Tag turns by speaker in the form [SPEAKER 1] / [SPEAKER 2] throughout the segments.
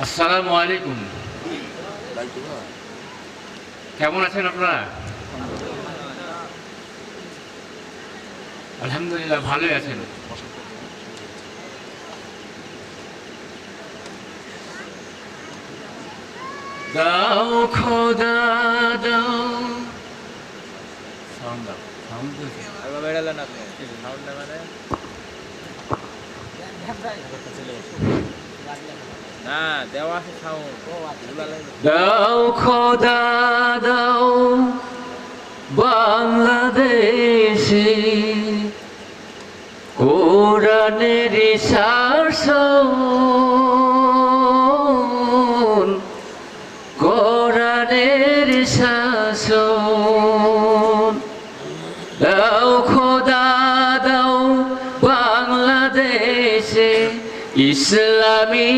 [SPEAKER 1] আসসালামু আলাইকুম। কেমন আছেন আপনারা? আলহামদুলিল্লাহ ভালোই আছেন। দাও খোদা দাও, সাউন্ড দাও, সাউন্ড দিও।
[SPEAKER 2] আবার বেড়ালেন আপনি সাউন্ড না মানে না দেওয়া আছে সাউন্ড
[SPEAKER 1] দাও খোদা দাও বাংলাদেশে কোরআনের শাসন, কোরআনের শাসন। দাও খোদা দাও বাংলাদেশে ইসলামী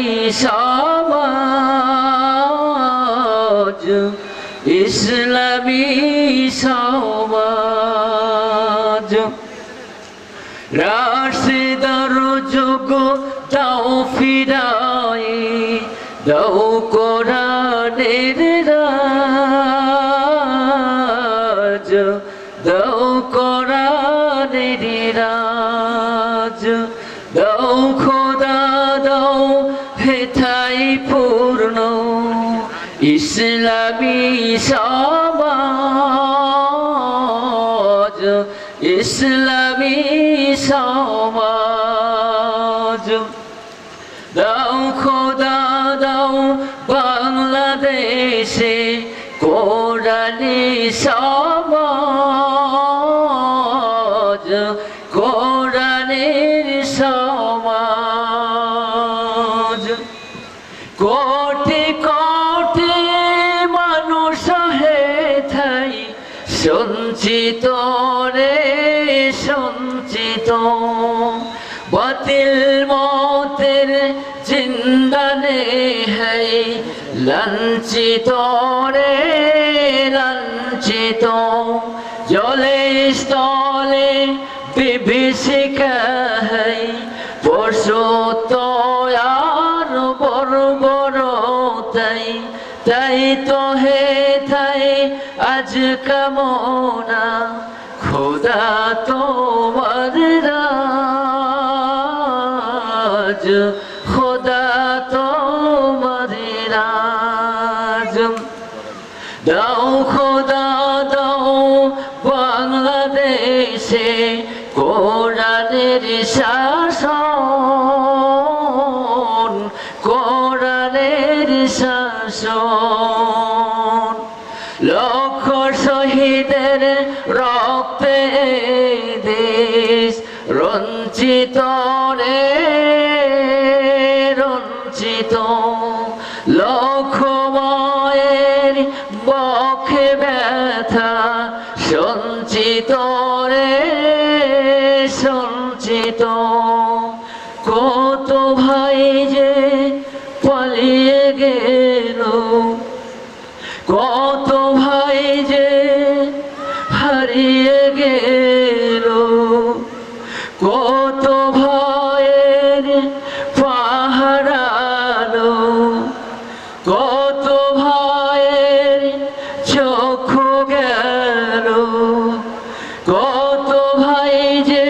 [SPEAKER 1] সমাজ, ইসলামী সমাজ। রাশিদার যুগ দাও ফিরাই, দাও কোরআনের রাজ, দাও কোরআনের রাজ। দাও খোদা দাও হেথাই পূর্ণ ইসলামী সমাজ, ইসলামী সমাজ। দাও খোদা দাও বাংলাদেশে কোরআনী সমাজ, কোরআনের সমাজ। কোটি কোটি মানুষ হেথাই সঞ্চিত রে সঞ্চিত, বাতিল মতের জিন্দানে হ্যায় লাঞ্ছিত রে লাঞ্ছিত। জলে স্থলে বিভীষিকা হ্যায় পশু তো আর বড় বড় তাই, তাই তো হে তাই আজ কামনা খোদা তোমার রাজ, খোদা তোমার রাজ। দাও খোদা দাও বাংলাদেশে কোরআনের শাসন, কোরআনের শাসন। লক্ষ শহীদের রক্তে দেশ রঞ্চিত রে রঞ্চিত। লক্ষ মায়ের বক্ষে ব্যথা সঞ্চিত রে সঞ্চিত। কত ভাই যে পালিয়ে গেল, কত ভাই যে হারিয়ে গেল, কত ভাইয়ের পাহারালো, কত ভাইয়ের চক্ষু গেল, কত ভাই যে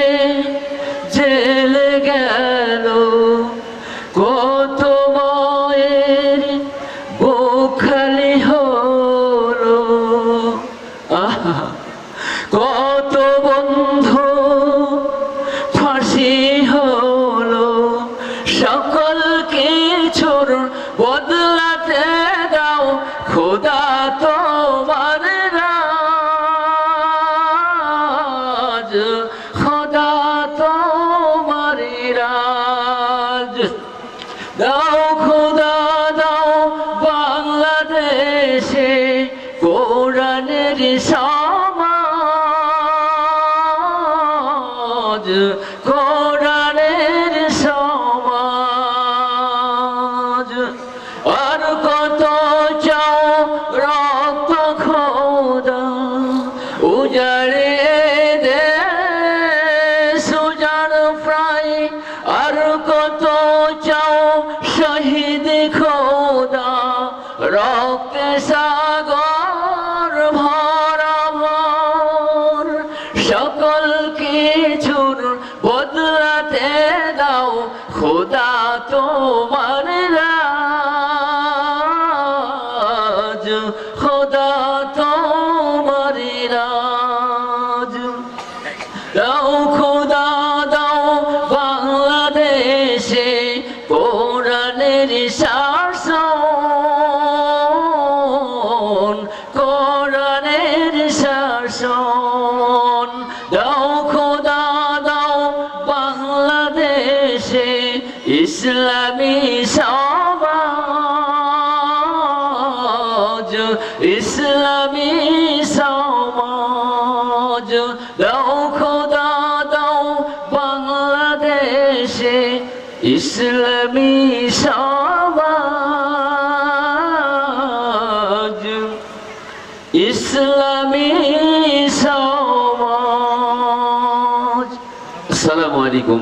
[SPEAKER 1] জেলে গেল, কত মায়ের বুক খালি হলো। আহা কত বন্ধু ফাঁসি হলো, সকল কিছুর বদলাতে দাও খোদা তোমার রাজ, খোদা তোমার রাজ। দাও খোদা দাও বাংলাদেশে কোরআনের সমাজ, কোরআনের সমাজ। আর কত চাও রক্ত খোদা উজাড়ে দে সুজার প্রায়। আর কত চাও শহীদ খোদা রক্তে সাগর ভরা ভর সকল কিছুর বদলাতে দাও খোদা তোমার রাজ খোদা তোমার রাজ দাও খোদা দাও বাংলাদেশে কোরআনের শাসন কোরআনের শাসন দাও খোদা দাও বাংলাদেশে ইসলামী সমাজ ইসলামী সমাজ দাও খোদা দাও বাংলাদেশে ইসলামী সমাজ ইসলামী সমাজ। আসসালামু আলাইকুম।